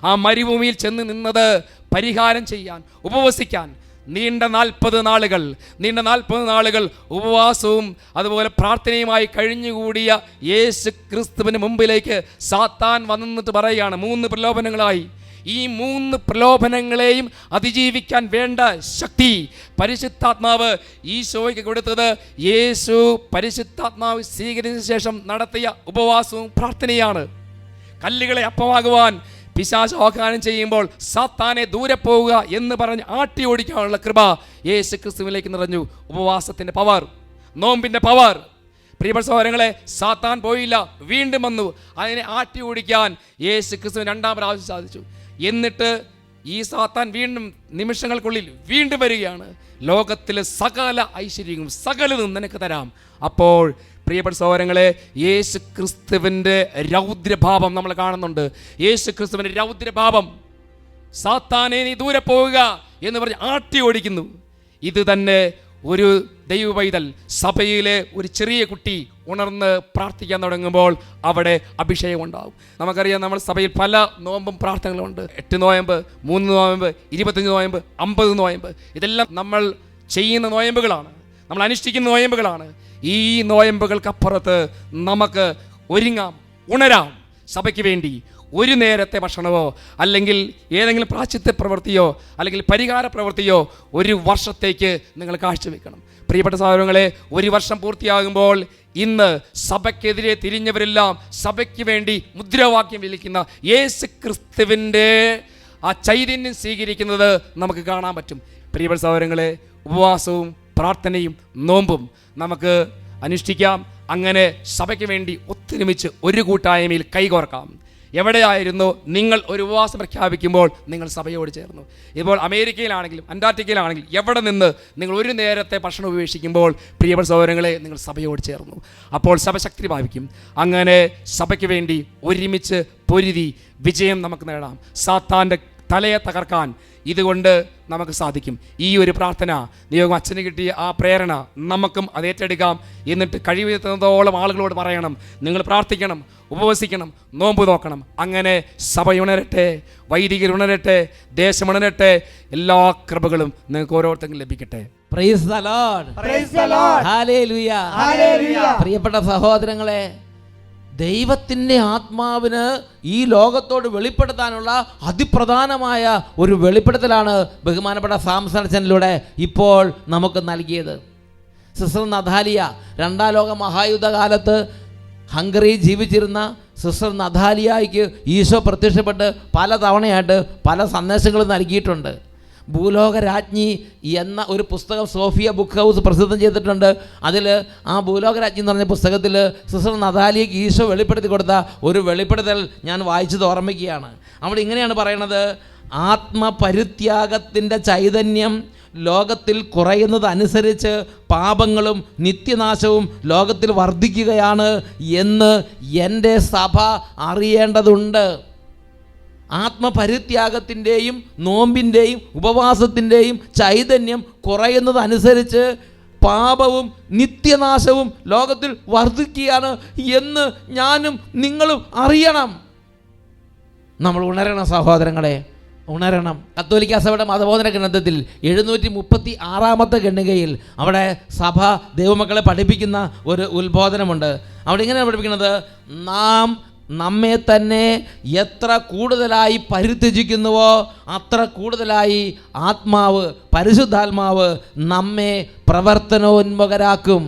ആ മരുഭൂമിയിൽ ചെന്ന് നിന്നത് പരിഹാരം ചെയ്യാൻ, ഉപവസിക്കാൻ. നീണ്ട 40 നാളുകൾ ഉപവാസവും അതുപോലെ പ്രാർത്ഥനയുമായി കഴിഞ്ഞുകൂടിയ യേശു ക്രിസ്തുവിന് മുമ്പിലേക്ക് സാത്താൻ വന്നിട്ട് പറയുകയാണ് 3 പ്രലോഭനങ്ങളായി. ഈ 3 പ്രലോഭനങ്ങളെയും അതിജീവിക്കാൻ വേണ്ട ശക്തി പരിശുദ്ധാത്മാവ് ഈശോയ്ക്ക് കൊടുത്തത് യേശു പരിശുദ്ധാത്മാവ് സ്വീകരിച്ച ശേഷം നടത്തിയ ഉപവാസവും പ്രാർത്ഥനയാണ്. കല്ലുകളെ അപ്പമാകുവാൻ പിശാച് ആഹ്വാനം ചെയ്യുമ്പോൾ സാത്താനെ ദൂരെ പോവുക എന്ന് പറഞ്ഞ് ആട്ടി ഓടിക്കാനുള്ള കൃപ യേശു ക്രിസ്തുവിലേക്ക് നിറഞ്ഞു. ഉപവാസത്തിൻ്റെ പവർ, നോമ്പിൻ്റെ പവർ. പ്രിയപ്പെട്ട സഹോദരങ്ങളെ, സാത്താൻ പോയില്ല, വീണ്ടും വന്നു. അതിനെ ആട്ടി ഓടിക്കാൻ യേശു ക്രിസ്തുവിന് 2-ാം പ്രാവശ്യം സാധിച്ചു. എന്നിട്ട് ഈ സാത്താൻ വീണ്ടും നിമിഷങ്ങൾക്കുള്ളിൽ വീണ്ടും വരികയാണ്. ലോകത്തിലെ സകല ഐശ്വര്യങ്ങളും സകലതും നിനക്ക് തരാം. അപ്പോൾ പ്രിയപ്പെട്ട സഹോദരങ്ങളെ, യേശു ക്രിസ്തുവിൻ്റെ രൗദ്രഭാവം നമ്മൾ കാണുന്നുണ്ട്. യേശു ക്രിസ്തുവിൻ്റെ രൗദ്രഭാവം, സാത്താനെ നീ ദൂരെ പോവുക എന്ന് പറഞ്ഞ് ആട്ടി ഓടിക്കുന്നു. ഇത് തന്നെ ഒരു ദൈവ പൈതൽ, സഭയിലെ ഒരു ചെറിയ കുട്ടി ഉണർന്ന് പ്രാർത്ഥിക്കാൻ തുടങ്ങുമ്പോൾ അവിടെ അഭിഷേകം ഉണ്ടാവും. നമുക്കറിയാം, നമ്മൾ സഭയിൽ പല നോമ്പും പ്രാർത്ഥനകളുണ്ട്. 8 നോയമ്പ്, 3 നോയമ്പ്, 25 നോയമ്പ്, 50 നോയമ്പ്. ഇതെല്ലാം നമ്മൾ ചെയ്യുന്ന നോയമ്പുകളാണ്, നമ്മൾ അനുഷ്ഠിക്കുന്ന നോയമ്പുകളാണ്. ഈ നോയമ്പുകൾക്കപ്പുറത്ത് നമുക്ക് ഒരുങ്ങാം, ഉണരാം. സഭയ്ക്ക് വേണ്ടി ഒരു നേരത്തെ ഭക്ഷണമോ അല്ലെങ്കിൽ ഏതെങ്കിലും പ്രായശ്ചിത്ത പ്രവൃത്തിയോ അല്ലെങ്കിൽ പരിഹാര പ്രവൃത്തിയോ ഒരു വർഷത്തേക്ക് നിങ്ങൾ കാഴ്ചവെക്കണം. പ്രിയപ്പെട്ട സഹോദരങ്ങളെ, ഒരു വർഷം പൂർത്തിയാകുമ്പോൾ ഇന്ന് സഭയ്ക്കെതിരെ തിരിഞ്ഞവരെല്ലാം സഭയ്ക്ക് വേണ്ടി മുദ്രാവാക്യം വിളിക്കുന്ന യേശു ക്രിസ്തുവിൻ്റെ ആ ചൈതന്യം സ്വീകരിക്കുന്നത് നമുക്ക് കാണാൻ പറ്റും. പ്രിയപ്പെട്ട സഹോദരങ്ങളെ, ഉപവാസവും പ്രാർത്ഥനയും നോമ്പും നമുക്ക് അനുഷ്ഠിക്കാം. അങ്ങനെ സഭയ്ക്ക് വേണ്ടി ഒത്തൊരുമിച്ച് ഒരു കൂട്ടായ്മയിൽ കൈകോർക്കാം. എവിടെയായിരുന്നു നിങ്ങൾ ഒരു ഉപവാസം പ്രഖ്യാപിക്കുമ്പോൾ നിങ്ങൾ സഭയോട് ചേർന്നു? ഇപ്പോൾ അമേരിക്കയിലാണെങ്കിലും അന്റാർട്ടിക്കയിലാണെങ്കിലും എവിടെ നിന്ന് നിങ്ങൾ ഒരു നേരത്തെ ഭക്ഷണം ഉപേക്ഷിക്കുമ്പോൾ പ്രിയപ്പെട്ട സഹോദരങ്ങളെ നിങ്ങൾ സഭയോട് ചേർന്നു. അപ്പോൾ സഭ ശക്തി പ്രാപിക്കും. അങ്ങനെ സഭയ്ക്ക് വേണ്ടി ഒരുമിച്ച് പൊരുതി വിജയം നമുക്ക് നേടാം. സാത്താൻ്റെ തലയെ തകർക്കാൻ ഇതുകൊണ്ട് നമുക്ക് സാധിക്കും. ഈ ഒരു പ്രാർത്ഥന നിയോഗം അച്ഛന് കിട്ടിയ ആ പ്രേരണ നമുക്കും അത് ഏറ്റെടുക്കാം. എന്നിട്ട് കഴിയുന്നതോളം ആളുകളോട് പറയണം, നിങ്ങൾ പ്രാർത്ഥിക്കണം, ഉപവസിക്കണം, നോമ്പ് നോക്കണം. അങ്ങനെ സഭ ഉണരട്ടെ, വൈദികർ ഉണരട്ടെ, ദേശം ഉണരട്ടെ. എല്ലാ കൃപകളും നിങ്ങൾക്ക് ഓരോരുത്തർക്കും ലഭിക്കട്ടെ. Price the Lord, price the Lord, hallelujah, ഹല്ലേലൂയ. പ്രിയപ്പെട്ട സഹോദരങ്ങളെ, ദൈവത്തിൻ്റെ ആത്മാവിന് ഈ ലോകത്തോട് വെളിപ്പെടുത്താനുള്ള അതിപ്രധാനമായ ഒരു വെളിപ്പെടുത്തലാണ് ബഹുമാനപ്പെട്ട സാംസണച്ചനിലൂടെ ഇപ്പോൾ നമുക്ക് നൽകിയത്. സിസ്റ്റർ നഥാലിയ 2-ാം ലോക മഹായുദ്ധകാലത്ത് ഹംഗറിയിൽ ജീവിച്ചിരുന്ന സിസ്റ്റർ നഥാലിയയ്ക്ക് ഈശോ പ്രത്യക്ഷപ്പെട്ട് പല തവണയായിട്ട് പല സന്ദേശങ്ങളും നൽകിയിട്ടുണ്ട്. ഭൂലോകരാജ്ഞി എന്ന ഒരു പുസ്തകം സോഫിയ ബുക്ക് ഹൗസ് പ്രസിദ്ധം ചെയ്തിട്ടുണ്ട്. അതിൽ ആ ഭൂലോകരാജ്ഞി എന്ന് പറഞ്ഞ പുസ്തകത്തിൽ സിസ്റ്റർ നതാലിയയ്ക്ക് ഈശോ വെളിപ്പെടുത്തി കൊടുത്ത ഒരു വെളിപ്പെടുത്തൽ ഞാൻ വായിച്ചത് ഓർമ്മിക്കുകയാണ്. അവിടെ ഇങ്ങനെയാണ് പറയണത്: ആത്മപരിത്യാഗത്തിൻ്റെ ചൈതന്യം ലോകത്തിൽ കുറയുന്നതനുസരിച്ച് പാപങ്ങളും നിത്യനാശവും ലോകത്തിൽ വർദ്ധിക്കുകയാണ് എന്ന് എൻ്റെ സഭ അറിയേണ്ടതുണ്ട്. ആത്മപരിത്യാഗത്തിൻ്റെയും നോമ്പിൻ്റെയും ഉപവാസത്തിൻ്റെയും ചൈതന്യം കുറയുന്നതനുസരിച്ച് പാപവും നിത്യനാശവും ലോകത്തിൽ വർദ്ധിക്കുകയാണ് എന്ന് ഞാനും നിങ്ങളും അറിയണം. നമ്മൾ ഉണരണം സഹോദരങ്ങളെ, ഉണരണം. കത്തോലിക്ക സഭയുടെ മതബോധന ഗ്രന്ഥത്തിൽ 736 ഖണ്ഡികയിൽ അവിടെ സഭ ദൈവമക്കളെ പഠിപ്പിക്കുന്ന ഒരു ഉത്ബോധനമുണ്ട്. അവിടെ ഇങ്ങനെയാണ് പഠിപ്പിക്കുന്നത്: നാം നമ്മെ തന്നെ എത്ര കൂടുതലായി പരിത്യജിക്കുന്നുവോ അത്ര കൂടുതലായി ആത്മാവ്, പരിശുദ്ധാത്മാവ് നമ്മെ പ്രവർത്തനോന്മുഖരാക്കും.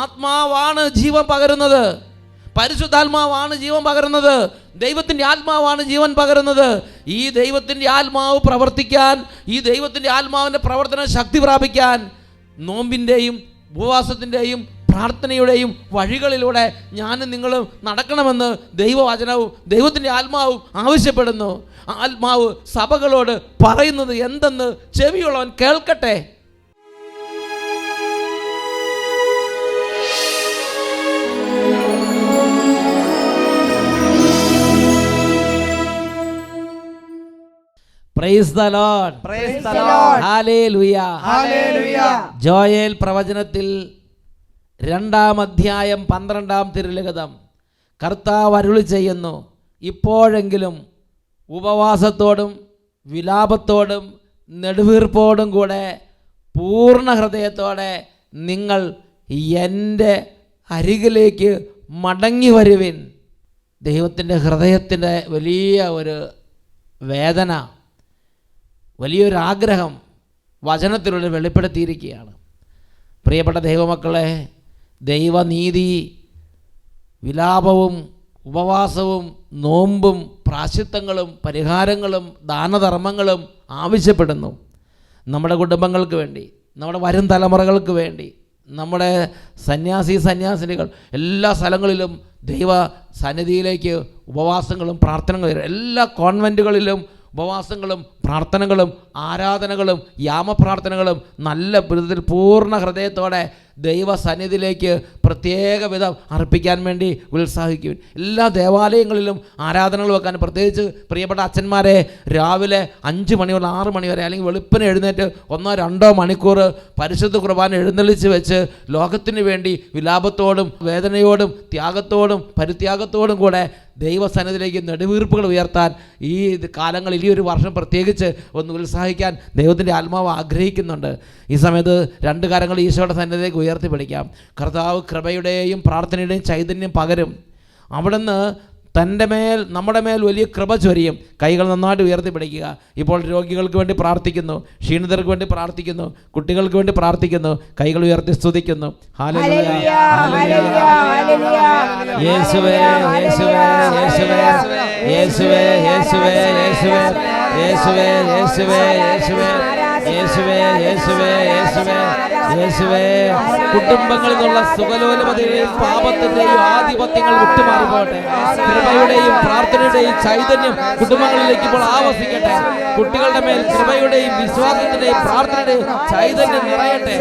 ആത്മാവാണ് ജീവൻ പകരുന്നത്, പരിശുദ്ധാത്മാവാണ് ജീവൻ പകരുന്നത്, ദൈവത്തിൻ്റെ ആത്മാവാണ് ജീവൻ പകരുന്നത്. ഈ ദൈവത്തിൻ്റെ ആത്മാവ് പ്രവർത്തിക്കാൻ, ഈ ദൈവത്തിൻ്റെ ആത്മാവിൻ്റെ പ്രവർത്തനം ശക്തി പ്രാപിക്കാൻ നോമ്പിൻ്റെയും ഉപവാസത്തിൻ്റെയും പ്രാർത്ഥനയുടെയും വഴികളിലൂടെ ഞാനും നിങ്ങളും നടക്കണമെന്ന് ദൈവവചനവും ദൈവത്തിൻ്റെ ആത്മാവും ആവശ്യപ്പെടുന്നു. ആത്മാവ് സഭകളോട് പറയുന്നത് എന്തെന്ന് ചെവിയുള്ളവൻ കേൾക്കട്ടെ. Praise the Lord. Praise the Lord. Hallelujah. Hallelujah. Joel പ്രവചനത്തിൽ 2-ാം അധ്യായം 12-ാം തിരുലിഖിതം കർത്താവ് അരുളി ചെയ്യുന്നു: ഇപ്പോഴെങ്കിലും ഉപവാസത്തോടും വിലാപത്തോടും നെടുവീർപ്പോടും കൂടെ പൂർണ്ണ ഹൃദയത്തോടെ നിങ്ങൾ എൻ്റെ അരികിലേക്ക് മടങ്ങി വരുവിൻ. ദൈവത്തിൻ്റെ ഹൃദയത്തിൻ്റെ വലിയ ഒരു വേദന, വലിയൊരാഗ്രഹം വചനത്തിലൂടെ വെളിപ്പെടുത്തിയിരിക്കുകയാണ്. പ്രിയപ്പെട്ട ദൈവമക്കളെ, ദൈവനീതി വിലാപവും ഉപവാസവും നോമ്പും പ്രാശ്ചിത്തങ്ങളും പരിഹാരങ്ങളും ദാനധർമ്മങ്ങളും ആവശ്യപ്പെടുന്നു. നമ്മുടെ കുടുംബങ്ങൾക്ക് വേണ്ടി, നമ്മുടെ വരും തലമുറകൾക്ക് വേണ്ടി, നമ്മുടെ സന്യാസിനികൾ എല്ലാ സ്ഥലങ്ങളിലും ദൈവ സന്നിധിയിലേക്ക് ഉപവാസങ്ങളും പ്രാർത്ഥനകളും, എല്ലാ കോൺവെൻറ്റുകളിലും ഉപവാസങ്ങളും പ്രാർത്ഥനകളും ആരാധനകളും യാമപ്രാർത്ഥനകളും നല്ല വിധത്തിൽ പൂർണ്ണ ഹൃദയത്തോടെ ദൈവസന്നിധിയിലേക്ക് പ്രത്യേക വിധം അർപ്പിക്കാൻ വേണ്ടി ഉത്സാഹിക്കും. എല്ലാ ദേവാലയങ്ങളിലും ആരാധനകൾ വെക്കാൻ, പ്രത്യേകിച്ച് പ്രിയപ്പെട്ട അച്ഛന്മാരെ രാവിലെ 5 മണി മുതൽ 6 മണി വരെ അല്ലെങ്കിൽ വെളുപ്പിന് എഴുന്നേറ്റ് 1-2 മണിക്കൂർ പരിശുദ്ധ കുർബാന എഴുന്നള്ളിച്ച് വെച്ച് ലോകത്തിന് വേണ്ടി വിലാപത്തോടും വേദനയോടും ത്യാഗത്തോടും പരിത്യാഗത്തോടും കൂടെ ദൈവസന്നിധിയിലേക്ക് നെടുവീർപ്പുകൾ ഉയർത്താൻ ഈ കാലങ്ങളിൽ, ഈ ഒരു വർഷം പ്രത്യേകിച്ച് ഒന്ന് ഉത്സാഹിക്കാൻ ദൈവത്തിൻ്റെ ആത്മാവ് ആഗ്രഹിക്കുന്നുണ്ട്. ഈ സമയത്ത് 2 കരങ്ങൾ ഈശോയുടെ സന്നിധിയിലേക്ക് ഉയർത്തിപ്പിടിക്കാം. കർത്താവ് കൃപയുടെയും പ്രാർത്ഥനയുടെയും ചൈതന്യം പകരും. അവിടുന്ന് നമ്മുടെ മേൽ വലിയ കൃപ ചൊരിയും. കൈകൾ നന്നായിട്ട് ഉയർത്തിപ്പിടിക്കുക. ഇപ്പോൾ രോഗികൾക്ക് വേണ്ടി പ്രാർത്ഥിക്കുന്നു, ക്ഷീണിതർക്ക് വേണ്ടി പ്രാർത്ഥിക്കുന്നു, കുട്ടികൾക്ക് വേണ്ടി പ്രാർത്ഥിക്കുന്നു. കൈകൾ ഉയർത്തി സ്തുതിക്കുന്നു. ഹല്ലേലൂയ, ഹല്ലേലൂയ, യേശുവേ, യേശുവേ, യേശുവേ, യേശുവേ, യേശുവേ, യേശുവേ, യേശുവേ, യേശുവേ, യേശുവേ, യേശുവേ, യേശുവേ, യേശുവേ, യേശുവേ. കുടുംബങ്ങളിൽ നിന്നുള്ള സുഖലോലുപതയുടെയും പാപത്തിന്റെയും ആധിപത്യങ്ങൾ വിട്ടുമാറിപ്പോട്ടെ. കൃപയുടെയും പ്രാർത്ഥനയുടെയും ചൈതന്യം കുടുംബങ്ങളിലേക്ക് ഇപ്പോൾ ആവസിക്കട്ടെ. കുട്ടികളുടെ മേൽ കൃപയുടെയും വിശ്വാസത്തിന്റെയും പ്രാർത്ഥനയുടെയും ചൈതന്യം നിറയട്ടെ.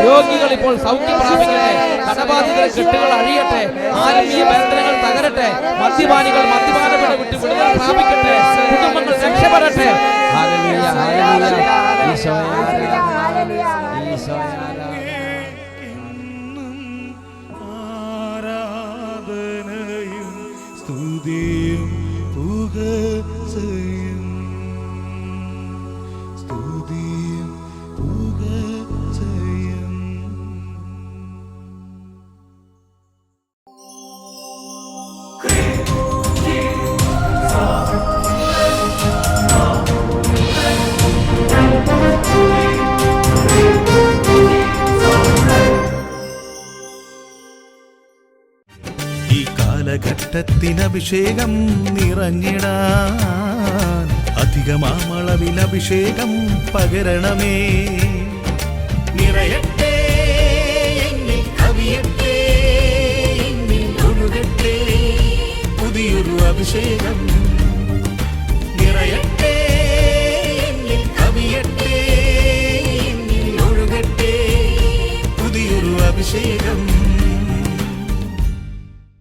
രോഗികൾ ഇപ്പോൾ സൗഖ്യം പ്രാപിക്കട്ടെ. കടബാധിതരുടെ കെട്ടുകൾ അഴിയട്ടെ. ആത്മീയ ബന്ധനങ്ങൾ തകരട്ടെ. മദ്യപാനികൾ മദ്യപാനപ്പെട്ട് വിട്ടുവിടുതൽ പ്രാപിക്കട്ടെ. കുടുംബങ്ങൾ രക്ഷപ്പെടട്ടെ. Hallelujah, hallelujah. ഈശോയെ ആരാധനയും സ്തുതിയും പുകഴ്ചയും, സ്തുതിയും പുകഴ്ചയും. ഈ കാലഘട്ടത്തിന് അഭിഷേകം നിറഞ്ഞിടാൻ അധികമാമളവിൽ അഭിഷേകം പകരണമേ. നിറയട്ടെ എന്നിൽ, കവിയട്ടെ എന്നിൽ, ഒഴുകട്ടെ പുതിയൊരു അഭിഷേകം.